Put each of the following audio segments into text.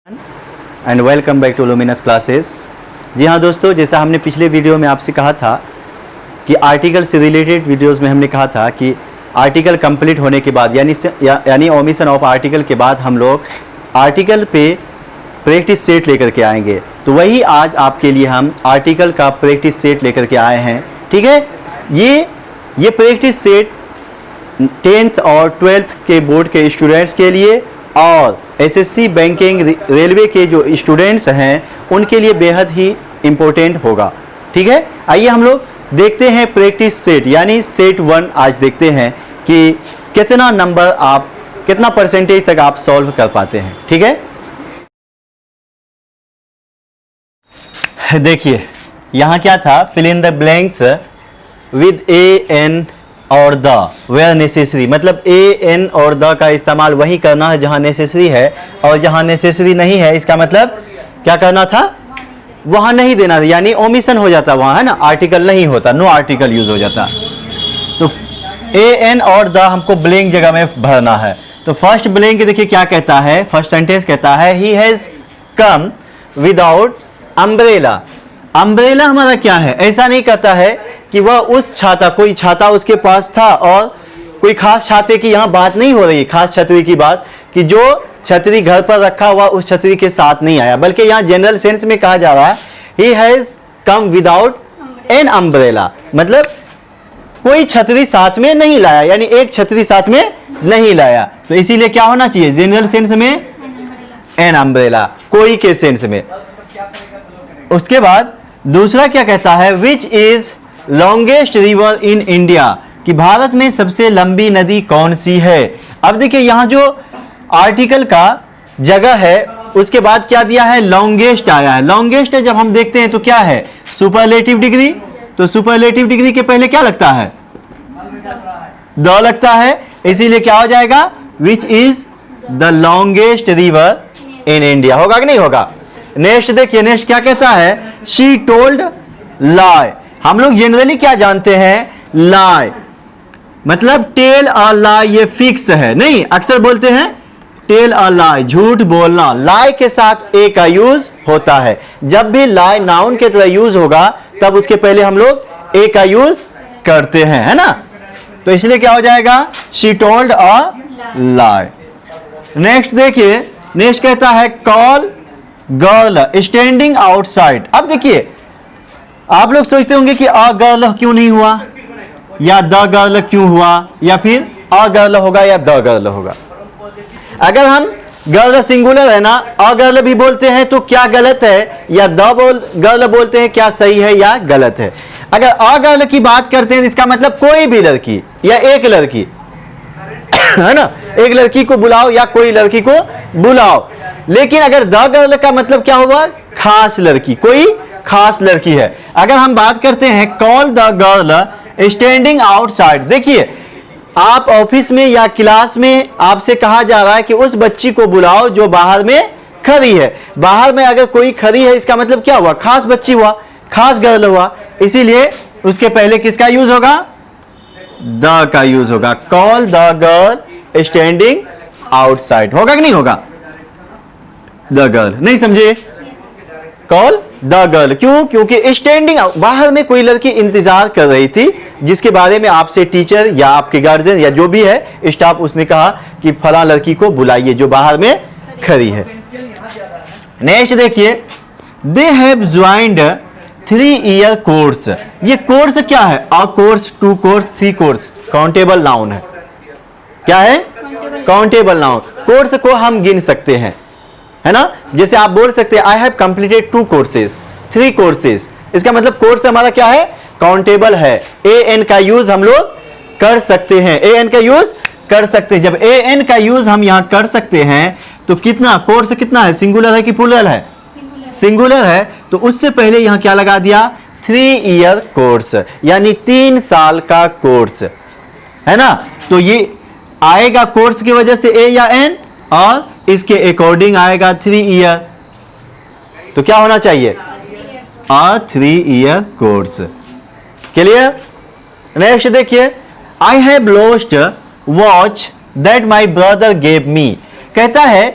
And welcome back to Luminous Classes. जी हाँ दोस्तों, जैसा हमने पिछले वीडियो में आपसे कहा था कि आर्टिकल से रिलेटेड वीडियोस में हमने कहा था कि आर्टिकल कंप्लीट होने के बाद यानी ओमिशन ऑफ आर्टिकल के बाद हम लोग आर्टिकल पे प्रैक्टिस सेट लेकर के आएंगे। तो वही आज आपके लिए हम आर्टिकल का प्रैक्टिस सेट लेकर के आए हैं। ठीक है, ये प्रैक्टिस सेट 10th और 12th के बोर्ड के स्टूडेंट्स के लिए और एसएससी बैंकिंग रेलवे के जो स्टूडेंट्स हैं उनके लिए बेहद ही इम्पोर्टेंट होगा। ठीक है, आइए हम लोग देखते हैं प्रैक्टिस सेट यानी सेट 1 आज देखते हैं कि कितना नंबर आप कितना परसेंटेज तक आप सॉल्व कर पाते हैं। ठीक है, देखिए यहाँ क्या था, fill in the blanks with a an और द वेयर नेसेसरी, मतलब ए एन और द का इस्तेमाल वही करना है जहाँ नेसेसरी है, और जहाँ नेसेसरी नहीं है इसका मतलब क्या करना था, वहाँ नहीं देना था, यानी ओमिशन हो जाता वहाँ, है ना, आर्टिकल नहीं होता, नो आर्टिकल यूज हो जाता। तो ए एन और द हमको ब्लैंक जगह में भरना है। तो फर्स्ट ब्लैंक देखिए क्या कहता है, फर्स्ट सेंटेंस कहता है he has come without umbrella. Umbrella हमारा क्या है, ऐसा नहीं कहता है कि वह उस छाता, कोई छाता उसके पास था और कोई खास छाते की यहाँ बात नहीं हो रही, खास छतरी की बात, कि जो छतरी घर पर रखा हुआ उस छतरी के साथ नहीं आया, बल्कि यहाँ जनरल सेंस में कहा जा रहा है he has come without an umbrella, मतलब कोई छतरी साथ में नहीं लाया, यानी एक छतरी साथ में नहीं लाया। तो इसीलिए क्या होना चाहिए, जनरल सेंस में एन अम्ब्रेला, कोई के सेंस में। उसके बाद दूसरा क्या कहता है, which is longest river in India, कि भारत में सबसे लंबी नदी कौन सी है। अब देखिए यहाँ जो आर्टिकल का जगह है उसके बाद क्या दिया है, लॉन्गेस्ट आया है। लॉन्गेस्ट जब हम देखते हैं तो क्या है, सुपरलेटिव डिग्री, तो सुपरलेटिव डिग्री के पहले क्या लगता है, द लगता है, इसीलिए क्या हो जाएगा, which is the longest river in India, होगा कि नहीं होगा। नेक्स्ट देखिए, नेक्स्ट क्या कहता है, शी टोल्ड लाई। हम लोग जनरली क्या जानते हैं, लाई मतलब टेल और लाई ये फिक्स है, नहीं अक्सर बोलते हैं टेल और लाई, झूठ बोलना। लाई के साथ ए का यूज होता है, जब भी लाई नाउन के तरह यूज होगा तब उसके पहले हम लोग ए का यूज करते हैं, है ना। तो इसलिए क्या हो जाएगा, she told a lie. Next देखिए, नेक्स्ट कहता है कॉल गर्ल स्टैंडिंग आउटसाइड। अब देखिए आप लोग सोचते होंगे कि अ गर्ल क्यों नहीं हुआ, या द गर्ल क्यों हुआ, या फिर अ गर्ल होगा या द गर्ल होगा। अगर हम गर्ल सिंगुलर है ना, अ गर्ल भी बोलते हैं तो क्या गलत है, या द गर्ल बोलते हैं क्या सही है या गलत है। अगर अ गर्ल की बात करते हैं इसका मतलब कोई भी लड़की या एक लड़की है ना, एक लड़की को बुलाओ या कोई लड़की को बुलाओ। लेकिन अगर द गर्ल का मतलब क्या हुआ, खास लड़की, कोई खास लड़की है। अगर हम बात करते हैं call the girl standing outside, देखिए आप ऑफिस में या क्लास में आपसे कहा जा रहा है कि उस बच्ची को बुलाओ जो बाहर में खड़ी है। बाहर में अगर कोई खड़ी है इसका मतलब क्या हुआ, खास बच्ची हुआ, खास गर्ल हुआ, इसीलिए उसके पहले किसका यूज होगा, द का यूज होगा। Call the girl standing outside, होगा कि नहीं होगा, द गर्ल, नहीं समझे, कॉल द गर्ल, क्यों, क्योंकि स्टैंडिंग बाहर में कोई लड़की इंतजार कर रही थी जिसके बारे में आपसे टीचर या आपके गार्जियन या जो भी है स्टाफ उसने कहा कि फला लड़की को बुलाइए जो बाहर में खड़ी है। नेक्स्ट देखिए, they have joined 3 year course. ये कोर्स क्या है, a course, 2 course, 3 course, countable noun है। क्या है, काउंटेबल नाउन। कोर्स को हम गिन सकते हैं, है ना, जैसे आप बोल सकते हैं I have completed 2 courses, 3 courses, इसका मतलब कोर्स हमारा क्या है, काउंटेबल है। ए एन का यूज हम लोग कर सकते हैं, ए एन का यूज कर सकते हैं। जब ए एन का यूज हम यहां कर सकते हैं तो कितना, कोर्स कितना है, सिंगुलर है कि प्लूरल है, सिंगुलर है, तो उससे पहले यहां क्या लगा दिया, 3 ईयर कोर्स, यानी 3 साल का कोर्स, है ना। तो ये आएगा कोर्स की वजह से ए या एन, और इसके अकॉर्डिंग आएगा 3 ईयर, तो क्या होना चाहिए, अ 3 ईयर कोर्स। क्लियर। नेक्स्ट देखिए, I have lost watch that my brother gave me. कहता है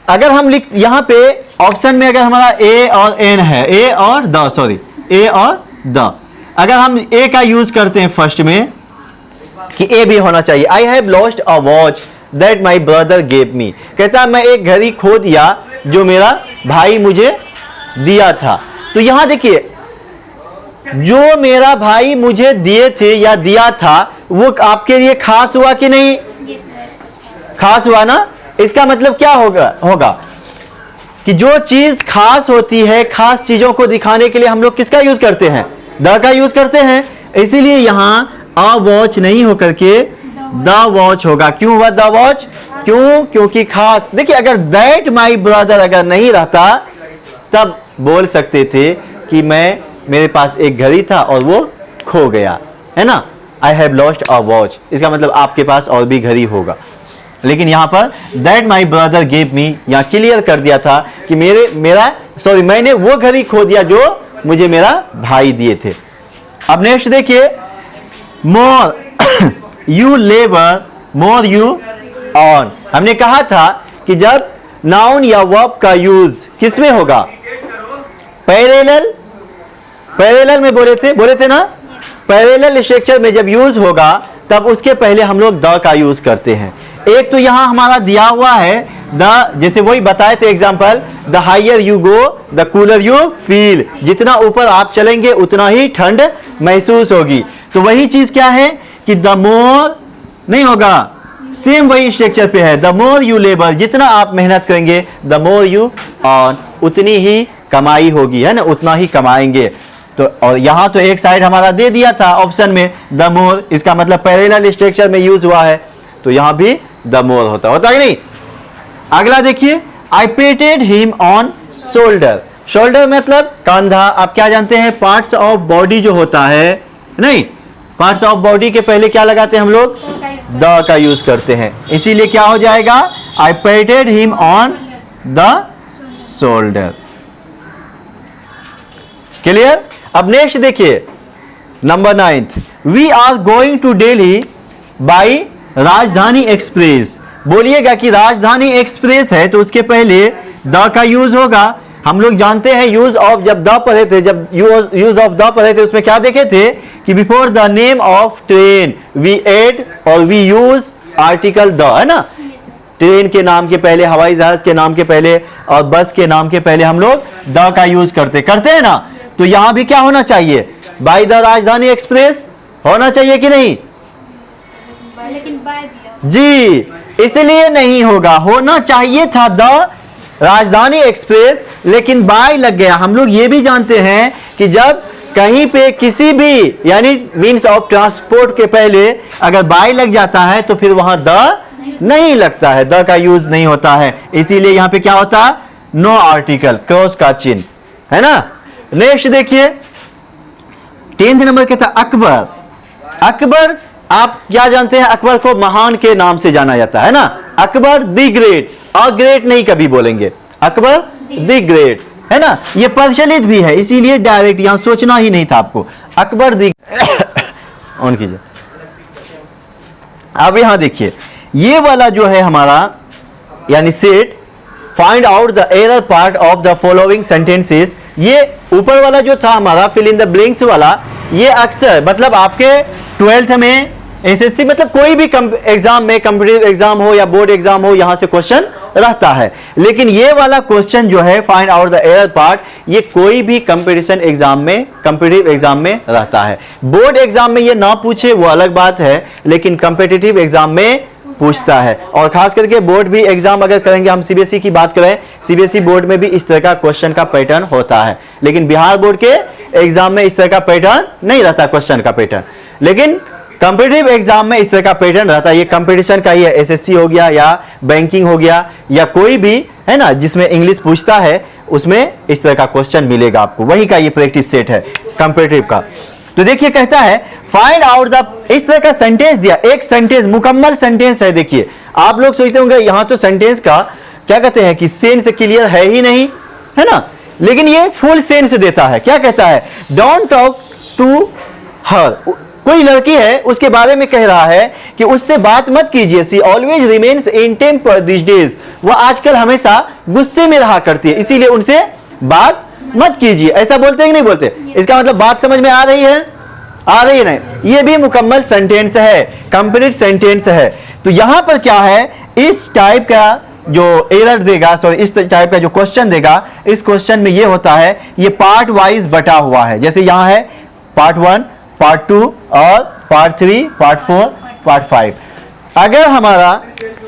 अगर हम लिख यहाँ पे ऑप्शन में अगर हमारा ए और एन है, ए और द, सॉरी ए और द, अगर हम ए का यूज करते हैं फर्स्ट में कि ए भी होना चाहिए। I have lost a watch that my brother gave me, कहता है मैं एक घड़ी खो दिया जो मेरा भाई मुझे दिया था। तो यहां देखिए जो मेरा भाई मुझे दिए थे या दिया था वो आपके लिए खास हुआ कि नहीं? खास हुआ ना। इसका मतलब क्या होगा कि जो चीज खास होती है, खास चीजों को दिखाने के लिए हम लोग किसका यूज करते हैं? द का यूज करते हैं। इसीलिए यहां अ वॉच नहीं होकर के द वॉच होगा। क्यों हुआ द वॉच? क्यों? क्योंकि खास। देखिए अगर दैट माई ब्रदर अगर नहीं रहता तब बोल सकते थे कि मेरे पास एक घड़ी था और वो खो गया, है ना। I have lost a watch, इसका मतलब आपके पास और भी घड़ी होगा। लेकिन यहां पर that my brother gave me, यहां क्लियर कर दिया था कि मैंने वो घड़ी खो दिया जो मुझे मेरा भाई दिए थे। अब नेक्स्ट देखिए, more you labour more you on. हमने कहा था कि जब नाउन या वर्ब का यूज किसमें होगा? पैरेलल में बोले थे ना। पैरेलल स्ट्रक्चर में जब यूज होगा तब उसके पहले हम लोग द का यूज करते हैं। एक तो यहां हमारा दिया हुआ है द, जैसे वही बताए थे example, the higher you go the cooler you feel, जितना ऊपर आप चलेंगे उतना ही ठंड महसूस होगी। तो वही चीज क्या है कि द मोर नहीं होगा, सेम वही स्ट्रक्चर पे है। द मोर यू लेबर, जितना आप मेहनत करेंगे, द मोर यू ऑन, उतनी ही कमाई होगी, है ना, उतना ही कमाएंगे। तो और यहां तो एक साइड हमारा दे दिया था ऑप्शन में द मोर, इसका मतलब पैरेलल स्ट्रक्चर में यूज हुआ है, तो यहां भी द मोर होता है नहीं। अगला देखिए, आई patted him on shoulder. Shoulder मतलब कंधा। आप क्या जानते हैं, पार्ट्स ऑफ बॉडी जो होता है, नहीं, पार्ट्स ऑफ बॉडी के पहले क्या लगाते हैं हम लोग? द का यूज करते हैं। इसीलिए क्या हो जाएगा? I patted him on the shoulder. Clear. अब नेक्स्ट देखिए, number 9, we are going to Delhi by Rajdhani Express. बोलिएगा कि राजधानी एक्सप्रेस है तो उसके पहले द का यूज होगा। हम लोग जानते हैं यूज ऑफ, जब द पढ़े थे, जब यूज ऑफ द पढ़े थे उसमें क्या देखे थे कि before the name of train we add और वी यूज आर्टिकल द, है ना। ट्रेन के नाम के पहले, हवाई जहाज के नाम के पहले और बस के नाम के पहले हम लोग द का यूज करते हैं ना। तो यहां भी क्या होना चाहिए? बाय द राजधानी एक्सप्रेस होना चाहिए कि नहीं? लेकिन बाय दिया जी, इसलिए नहीं होगा, होना चाहिए था द राजधानी एक्सप्रेस, लेकिन बाय लग गया। हम लोग ये भी जानते हैं कि जब कहीं पे किसी भी यानी मीन्स ऑफ ट्रांसपोर्ट के पहले अगर बाय लग जाता है तो फिर वहां द नहीं लगता है, द का यूज नहीं होता है। इसीलिए यहां पे क्या होता है? नो आर्टिकल, क्रॉस का चिन्ह, है ना। नेक्स्ट देखिए, 10th नंबर कहता है अकबर। अकबर आप क्या जानते हैं? अकबर को महान के नाम से जाना जाता है ना। Akbar the great, a great नहीं कभी बोलेंगे, अकबर द ग्रेट, है ना। ये प्रचलित भी है, इसीलिए डायरेक्ट यहां सोचना ही नहीं था आपको। अकबर द ऑन कीजिए। अब यहां देखिए, ये वाला जो है हमारा यानी set find out the error part of the following sentences. ये ऊपर वाला जो था हमारा फिल इन द ब्लैंक्स वाला, ये अक्सर मतलब आपके 12th में एसएससी मतलब कोई भी एग्जाम में, कॉम्पिटिटिव एग्जाम हो या बोर्ड एग्जाम हो, यहां से क्वेश्चन रहता है। लेकिन ये वाला क्वेश्चन जो है find out the error part, ये कोई भी कंपटीशन एग्जाम में, कॉम्पिटिटिव एग्जाम में रहता है। बोर्ड एग्जाम में ये ना पूछे वो अलग बात है, लेकिन कॉम्पिटिटिव एग्जाम में पूछता है। और खास करके बोर्ड भी एग्जाम अगर करेंगे, हम सीबीएसई की बात करें, सीबीएसई बोर्ड में भी इस तरह का क्वेश्चन का पैटर्न होता है, लेकिन बिहार बोर्ड के एग्जाम में इस तरह का पैटर्न नहीं रहता क्वेश्चन का पैटर्न। लेकिन कॉम्पिटिटिव एग्जाम में इस तरह का पैटर्न रहता है। ये कंपटीशन का ही है, एसएससी हो गया या बैंकिंग हो गया या कोई भी, है ना, जिसमें इंग्लिश पूछता है, उसमें इस तरह का क्वेश्चन मिलेगा आपको। वही का ये प्रैक्टिस सेट है कॉम्पिटिटिव का। तो देखिए कहता है फाइंड आउट द, इस तरह का सेंटेंस दिया, एक सेंटेंस मुकम्मल सेंटेंस है। देखिए आप लोग सोचते होंगे यहां तो सेंटेंस का क्या कहते हैं कि सेंस क्लियर है ही नहीं, है ना, लेकिन ये फुल सेंस देता है। क्या कहता है? डोंट टॉक टू हर, कोई लड़की है उसके बारे में कह रहा है कि उससे बात मत कीजिए। She always remains in temper this days, वो आजकल हमेशा गुस्से में रहा करती है, इसीलिए उनसे बात मत कीजिए। ऐसा बोलते हैं कि नहीं बोलते? इसका मतलब बात समझ में आ रही है? आ रही है नहीं? ये भी मुकम्मल सेंटेंस है, कंप्लीट सेंटेंस है। तो यहां पर क्या है, इस टाइप का जो एरर देगा, सॉरी इस टाइप का जो क्वेश्चन देगा, इस क्वेश्चन में ये होता है, ये पार्ट वाइज बटा हुआ है। जैसे यहां है पार्ट 1, पार्ट 2 और पार्ट 3, पार्ट 4, पार्ट 5। अगर हमारा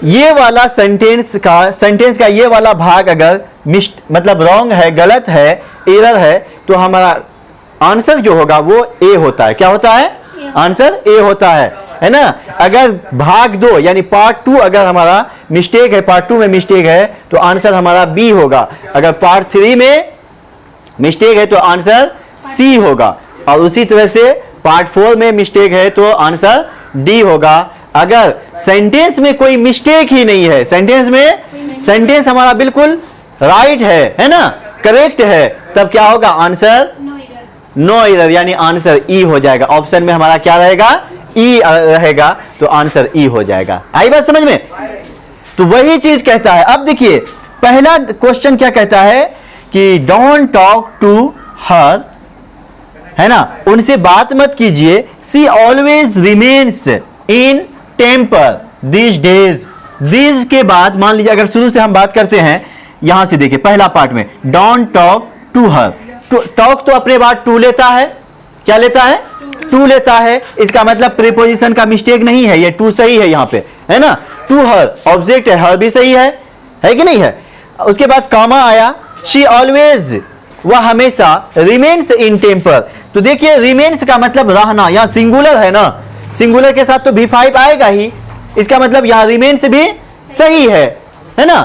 ये वाला सेंटेंस का ये वाला भाग अगर मतलब रॉन्ग है, गलत है, एरर है, तो हमारा आंसर जो होगा वो ए होता है। क्या होता है? आंसर ए होता है ना। अगर भाग 2 यानी पार्ट 2 अगर हमारा मिस्टेक है, पार्ट 2 में मिस्टेक है, तो आंसर हमारा बी होगा। अगर पार्ट 3 में मिस्टेक है तो आंसर सी होगा, और उसी तरह से पार्ट 4 में मिस्टेक है तो आंसर डी होगा। अगर सेंटेंस में कोई मिस्टेक ही नहीं है, सेंटेंस हमारा बिल्कुल राइट है ना, करेक्ट है, तब क्या होगा? आंसर नो एरर, यानी आंसर ई हो जाएगा। ऑप्शन में हमारा क्या रहेगा? ई रहेगा, तो आंसर ई हो जाएगा। आई बात समझ में? तो वही चीज कहता है। अब देखिए पहला क्वेश्चन क्या कहता है कि डोंट टॉक टू हर, है ना, उनसे बात मत कीजिए। She always remains in temper this days. This के बाद मान लीजिए अगर शुरू से हम बात करते हैं, यहां से देखिए पहला पार्ट में don't talk to her. Talk तो अपने बाद टू लेता है, क्या लेता है? टू लेता है। इसका मतलब प्रीपोजिशन का मिस्टेक नहीं है, ये टू सही है यहां पे, है ना। टू हर ऑब्जेक्ट है, हर भी सही है कि नहीं है? उसके बाद कॉमा आया, शी ऑलवेज, वह हमेशा, रिमेन्स इन टेम्पर। तो देखिए रिमेन्स का मतलब रहना, यहां सिंगुलर है ना, सिंगुलर के साथ तो V5 आएगा ही, इसका मतलब यहां रिमेन्स भी सही है ना।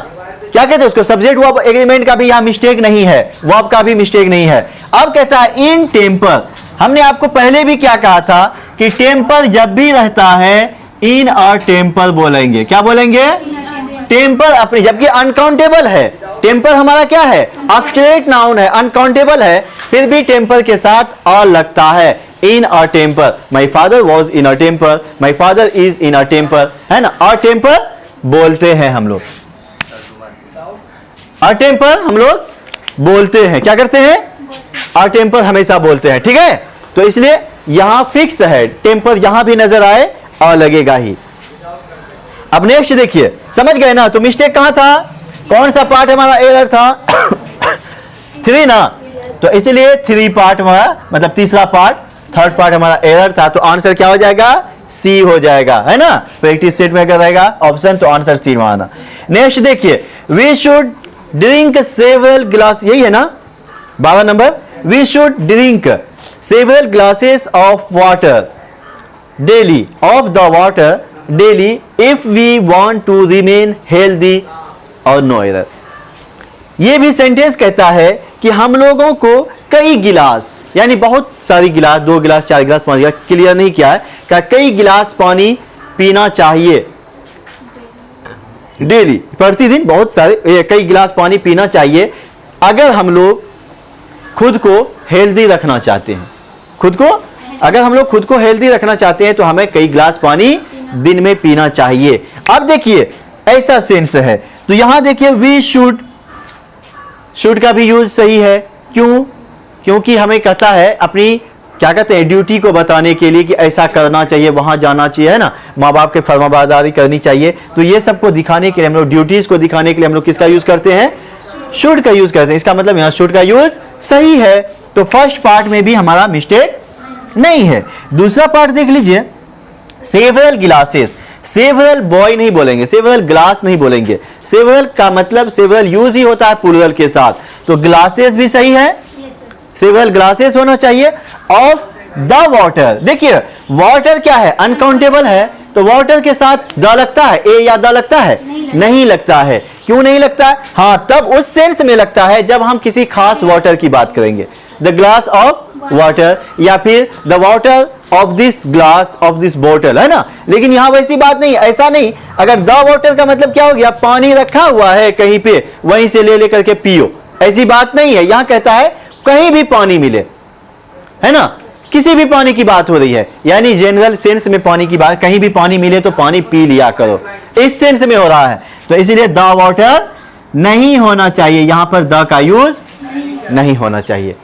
क्या कहते हैं उसको? सब्जेक्ट वर्ब एग्रीमेंट का भी यहां मिस्टेक नहीं है, वर्ब का भी मिस्टेक नहीं है। अब कहता है इन टेम्पर। हमने आपको पहले भी क्या कहा था कि टेम्पर जब भी रहता है इन अ टेम्पर बोलेंगे। क्या बोलेंगे? टेम्पर अपने, जबकि अनकाउंटेबल है। टेम्पर हमारा क्या है? एब्स्ट्रैक्ट नाउन है, अनकाउंटेबल है, फिर भी टेम्पर के साथ अ लगता है। In a temper, my father was in a temper, my father is in a temper, है ना। अ टेम्पर बोलते हैं हम लोग, अ टेम्पर हम लोग बोलते हैं। क्या करते हैं? अ टेम्पर हमेशा बोलते हैं, ठीक है। तो इसलिए यहां फिक्स है, टेम्पर यहां भी नजर आए अ लगेगा ही। अब नेक्स्ट देखिए, समझ गए ना? तो मिस्टेक कहां था? कौन सा पार्ट हमारा एरर था? 3 ना। तो इसलिए 3 पार्ट हमारा, मतलब तीसरा पार्ट, थर्ड पार्ट हमारा एरर था। तो आंसर क्या हो जाएगा? सी हो जाएगा, है ना। प्रैक्टिस सेट में अगर रहेगा ऑप्शन तो आंसर सी में आना। नेक्स्ट देखिए, we should drink several glass, यही है ना 12 नंबर। We should drink several glasses of water daily, of the water daily, if we want to remain healthy और नो एरर। ये भी सेंटेंस कहता है कि हम लोगों को कई गिलास, यानी बहुत सारी गिलास, 2 गिलास, 4 गिलास, 5 गिलास, क्लियर नहीं किया है, क्या कई गिलास पानी पीना चाहिए डेली, प्रतिदिन बहुत सारे कई गिलास पानी पीना चाहिए अगर हम लोग खुद को हेल्दी रखना चाहते हैं। अगर हम लोग खुद को हेल्दी रखना चाहते हैं तो हमें कई गिलास पानी दिन में पीना चाहिए। अब देखिए ऐसा सेंस है, तो यहां देखिए वी शुड का भी यूज सही है। क्यों? क्योंकि हमें कहता है अपनी, क्या कहते हैं, ड्यूटी को बताने के लिए कि ऐसा करना चाहिए, वहां जाना चाहिए, है ना, माँ बाप के फर्माबरदारी करनी चाहिए। तो ये सबको दिखाने के लिए हम लोग, ड्यूटीज को दिखाने के लिए हम लोग किसका यूज करते हैं? शुड का यूज करते हैं। इसका मतलब यहाँ शुड का यूज सही है। तो फर्स्ट पार्ट में भी हमारा मिस्टेक नहीं है। दूसरा पार्ट देख लीजिए, सेवरल गिलासेस, सेवरल बॉय नहीं बोलेंगे, सेवरल ग्लास नहीं बोलेंगे। सेवरल का मतलब सेवरल यूज ही होता है प्लूरल के साथ, तो ग्लासेस भी सही है, सेवरल ग्लासेस होना चाहिए। ऑफ द वाटर, देखिए वाटर क्या है? अनकाउंटेबल है, तो वाटर के साथ द लगता है, ए या द लगता है? नहीं लगता है। क्यों नहीं लगता है? हाँ, तब उस सेंस में लगता है जब हम किसी खास वाटर की बात करेंगे, द ग्लास ऑफ वाटर, या फिर the water of this glass of this बोतल, है ना। लेकिन यहां वैसी बात नहीं, ऐसा नहीं। अगर द वाटर का मतलब क्या हो गया? पानी रखा हुआ है कहीं पे, वहीं से ले लेकर के पियो, ऐसी बात नहीं है। यहां कहता है कहीं भी पानी मिले, है ना, किसी भी पानी की बात हो रही है, यानी जनरल सेंस में पानी की बात, कहीं भी पानी मिले तो पानी पी लिया करो, इस सेंस में हो रहा है। तो इसीलिए द वाटर नहीं होना चाहिए, यहां पर द का यूज नहीं होना चाहिए।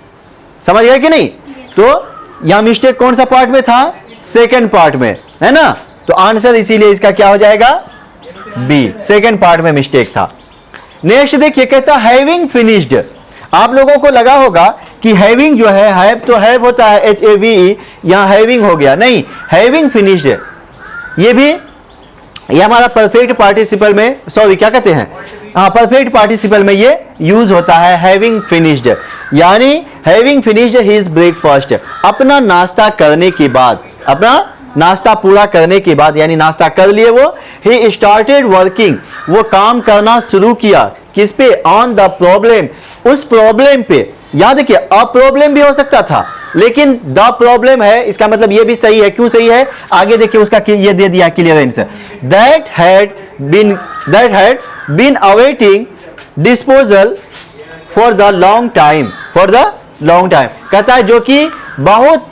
समझ गए कि नहीं? तो यहां मिस्टेक कौन सा पार्ट में था? सेकंड पार्ट में, है ना? तो आंसर इसीलिए इसका क्या हो जाएगा? बी, सेकंड पार्ट में मिस्टेक था। नेक्स्ट देखिए, कहता हैविंग फिनिश्ड। आप लोगों को लगा होगा कि हैविंग जो है, हैव तो हैव होता है HAVE, यहां हैविंग हो गया, नहीं, हैविंग फिनिश्ड ये भी, ये हमारा परफेक्ट पार्टिसिपल में, सॉरी क्या कहते हैं, हाँ परफेक्ट पार्टिसिपल में ये यूज होता है हैविंग फिनिश्ड, यानी हैविंग फिनिश्ड हिज ब्रेकफास्ट, अपना नाश्ता करने के बाद, अपना नाश्ता पूरा करने के बाद, यानी नाश्ता कर लिए वो, ही स्टार्टेड वर्किंग, वो काम करना शुरू किया, किस पे? ऑन द प्रॉब्लम, उस प्रॉब्लम पे। याद रखिए, अ प्रॉब्लम भी हो सकता था, लेकिन द प्रॉब्लम है, इसका मतलब ये भी सही है। क्यों सही है? आगे देखिए, उसका ये दे दिया clearance, that had been awaiting disposal for the long time, for the long time, कहता है जो कि बहुत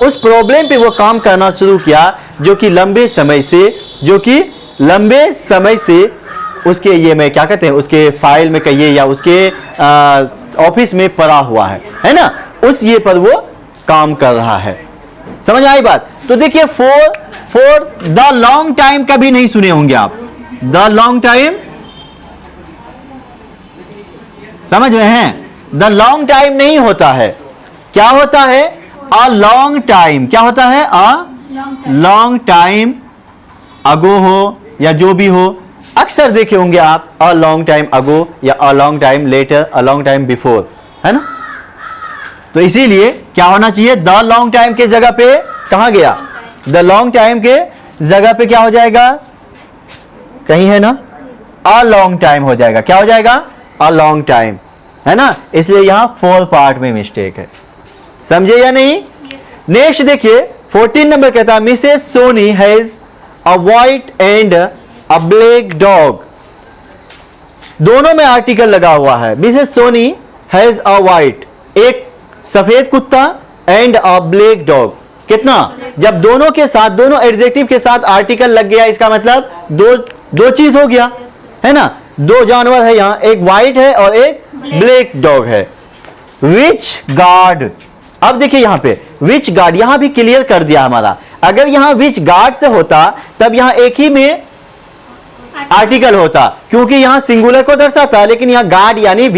उस प्रॉब्लम पे वो काम करना शुरू किया जो कि लंबे समय से उसके ये में क्या कहते हैं, उसके फाइल में कहिए या उसके ऑफिस में पड़ा हुआ है ना, उस ये पर वो काम कर रहा है। समझ आई बात? तो देखिए, फॉर द लॉन्ग टाइम कभी नहीं सुने होंगे आप, द लॉन्ग टाइम, समझ रहे हैं? द लॉन्ग टाइम नहीं होता है, क्या होता है? अ लॉन्ग टाइम। क्या होता है? अ लॉन्ग टाइम अगो हो या जो भी हो, अक्सर देखे होंगे आप अ लॉन्ग टाइम अगो या a long time later, a long time before, है ना? तो इसीलिए क्या होना चाहिए? द लॉन्ग टाइम के जगह पे कहां गया? द लॉन्ग टाइम के जगह पे क्या हो जाएगा? कहीं है ना, अ लॉन्ग टाइम हो जाएगा। क्या हो जाएगा? अ लॉन्ग टाइम, है ना? इसलिए यहां 4 पार्ट में मिस्टेक है। समझे या नहीं? नेक्स्ट देखिए, 14 नंबर कहता है Mrs Soni has a white and a black dog. दोनों में आर्टिकल लगा हुआ है। Mrs Soni has a white, एक सफेद कुत्ता, एंड अ ब्लैक डॉग। कितना? जब दोनों के साथ, दोनों एडजेक्टिव के साथ आर्टिकल लग गया, इसका मतलब दो चीज हो गया, है ना? दो जानवर है यहां, एक व्हाइट है और एक ब्लैक डॉग है। विच गार्ड, अब देखिए यहां पे विच गार्ड, यहां भी क्लियर कर दिया हमारा। अगर यहां विच गार्ड से होता तब यहां एक ही में आर्टिकल होता, क्योंकि यहां सिंगुलर को दर्शाता, लेकिन यहां गार्ड यानी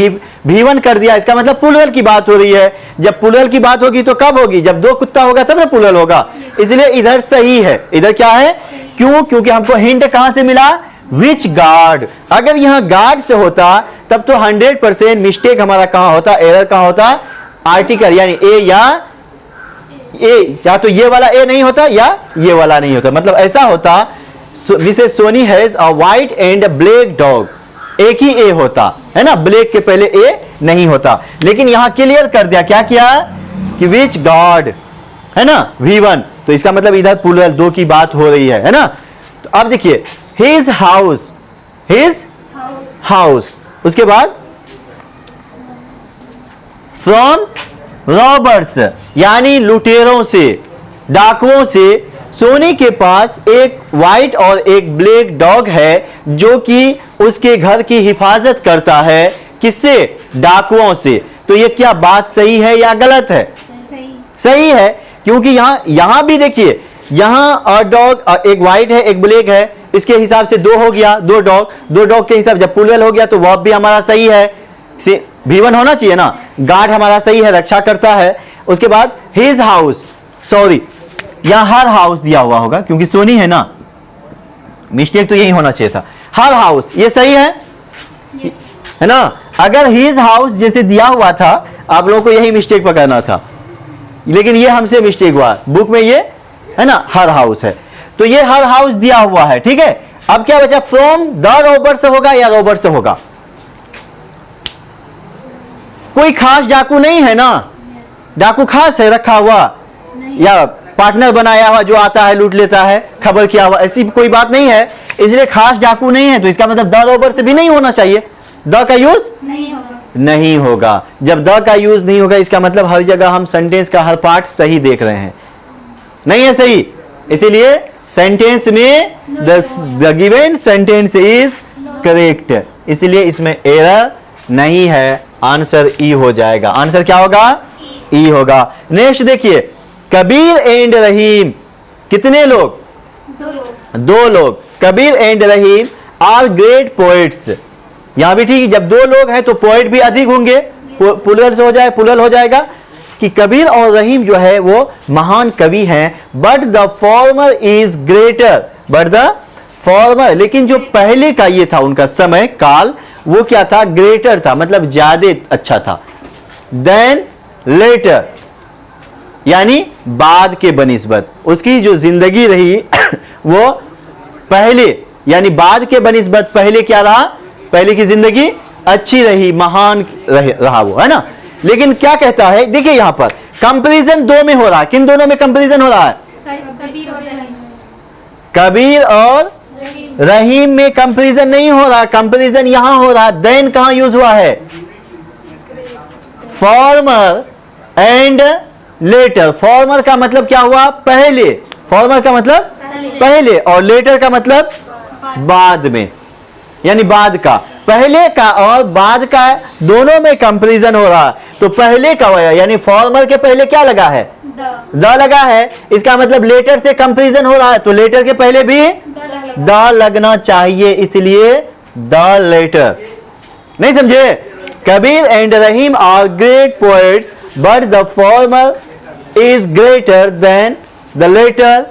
V1 कर दिया, इसका मतलब प्लूरल की बात हो रही है। जब प्लूरल की बात होगी तो कब होगी? जब दो कुत्ता होगा तब ना प्लूरल होगा। इसलिए इधर सही है। इधर क्या है? क्यों? क्योंकि हमको हिंट कहां से मिला? विच गार्ड। अगर यहां गार्ड से होता तब तो 100% मिस्टेक हमारा कहां होता, एरर कहां होता? आर्टिकल यानी ए या तो ये वाला ए नहीं होता या ये वाला नहीं होता। मतलब ऐसा होता, Mrs Soni has a white and black dog, एक ही ए होता, है ना? ब्लैक के पहले ए नहीं होता। लेकिन यहां क्लियर कर दिया, क्या किया कि विच गार्ड, है ना? V1, तो इसका मतलब इधर प्लूरल दो की बात हो रही है ना? तो अब देखिए, हिज हाउस, उसके बाद फ्रॉम रॉबर्स, यानी लुटेरों से, डाकुओं से सोनी के पास एक व्हाइट और एक ब्लैक डॉग है जो कि उसके घर की हिफाजत करता है। किससे? डाकुओं से। तो ये क्या बात सही है या गलत है? सही है, क्योंकि यहां भी देखिए, यहां डॉग, एक व्हाइट है एक ब्लैक है, इसके हिसाब से दो हो गया, दो डॉग के हिसाब, जब प्लूरल हो गया तो वर्ब भी हमारा सही है, V1 होना चाहिए ना। गार्ड हमारा सही है, रक्षा करता है। उसके बाद हिज हाउस, सॉरी यहां हर हाउस दिया हुआ होगा क्योंकि सोनी है ना, मिस्टेक तो यही होना चाहिए था। हर हाउस, ये सही है, है ना? अगर हिज हाउस जैसे दिया हुआ था, आप लोगों को यही मिस्टेक पकड़ना था, लेकिन ये हमसे मिस्टेक हुआ। बुक में ये है ना, हर हाउस है, तो ये हर हाउस दिया हुआ है, ठीक है? अब क्या बचा? फ्रॉम द रॉबर से होगा या रॉबर से होगा? कोई खास डाकू नहीं है ना, डाकू खास है रखा हुआ या पार्टनर बनाया हुआ जो आता है लूट लेता है, खबर किया हुआ, ऐसी कोई बात नहीं है। इसलिए खास डाकू नहीं है, तो इसका मतलब द रॉबर से भी नहीं होना चाहिए, द का यूज नहीं होगा। जब द का यूज नहीं होगा, इसका मतलब हर जगह हम सेंटेंस का हर पार्ट सही देख रहे हैं, नहीं है सही, इसीलिए सेंटेंस में the given sentence is correct, इसलिए इसमें एरर नहीं है, आंसर ई हो जाएगा। आंसर क्या होगा? ई होगा। नेक्स्ट देखिए, कबीर एंड रहीम, कितने लोग? 2 लोग। 2 लोग। Kabir and Rahim are great poets, यहां भी ठीक है, जब 2 लोग हैं तो पोएट भी अधिक होंगे, पुलर हो जाएगा कि कबीर और रहीम जो है वो महान कवि हैं, but the former is greater, but the farmer, लेकिन जो पहले का ये था उनका समय काल, वो क्या था? ग्रेटर था, मतलब ज्यादा अच्छा था, देन लेटर, यानी बाद के बनिस्बत उसकी जो जिंदगी रही वो पहले, यानी बाद के बनिस्बत पहले क्या रहा? पहले की जिंदगी अच्छी रही, महान रहा वो, है ना। लेकिन क्या कहता है, देखिए यहां पर कंपैरिजन 2 में हो रहा है, किन दोनों में कंपैरिजन हो रहा है? कबीर और रहीम। कबीर और रहीम में कंपैरिजन नहीं हो रहा, कंपैरिजन यहां हो रहा है। देन कहां यूज हुआ है? Farmer and later. फॉर्मर का मतलब क्या हुआ? पहले, फॉर्मर का मतलब पहले, और लेटर का मतलब बाद में, यानी बाद का। पहले का और बाद का दोनों में कंपैरिजन हो रहा है, तो पहले का होगा, यानी फॉर्मर के पहले क्या लगा है? द लगा है, इसका मतलब लेटर से कंपैरिजन हो रहा है, तो लेटर के पहले भी द लगना चाहिए, इसलिए द लेटर। नहीं समझे? Kabir and Rahim are great poets, but the former is greater than the latter,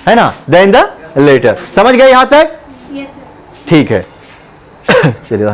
है ना, देन द लेटर। समझ गए यहां तक? Yes sir. ठीक है चलिए